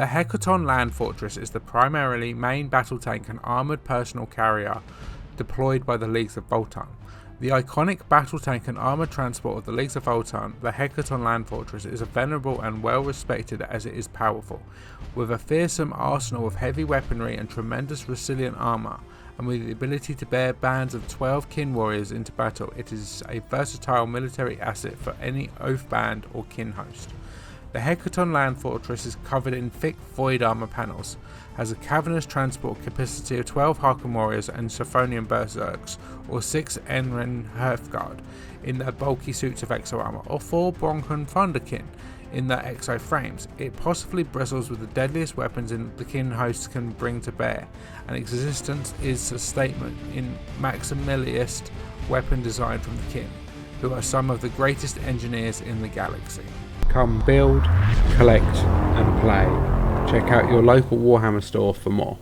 The Hekaton land fortress is the primarily main battle tank and armoured personal carrier deployed by the Leagues of Votann. The iconic battle tank and armoured transport of the Leagues of Votann, the Hekaton land fortress, is venerable and well respected as it is powerful. With a fearsome arsenal of heavy weaponry and tremendous resilient armour, and with the ability to bear bands of 12 kin warriors into battle, it is a versatile military asset for any oath band or kin host. The Hekaton land fortress is covered in thick void armour panels, has a cavernous transport capacity of 12 Harkon warriors and Sophonian berserks, or 6 Enren Hearthguard in their bulky suits of exo armour, or 4 Bronchen Thunderkin in their exo frames. It possibly bristles with the deadliest weapons the kin hosts can bring to bear, and existence is a statement in maximalist weapon design from the kin, who are some of the greatest engineers in the galaxy. Come build, collect and play. Check out your local Warhammer store for more.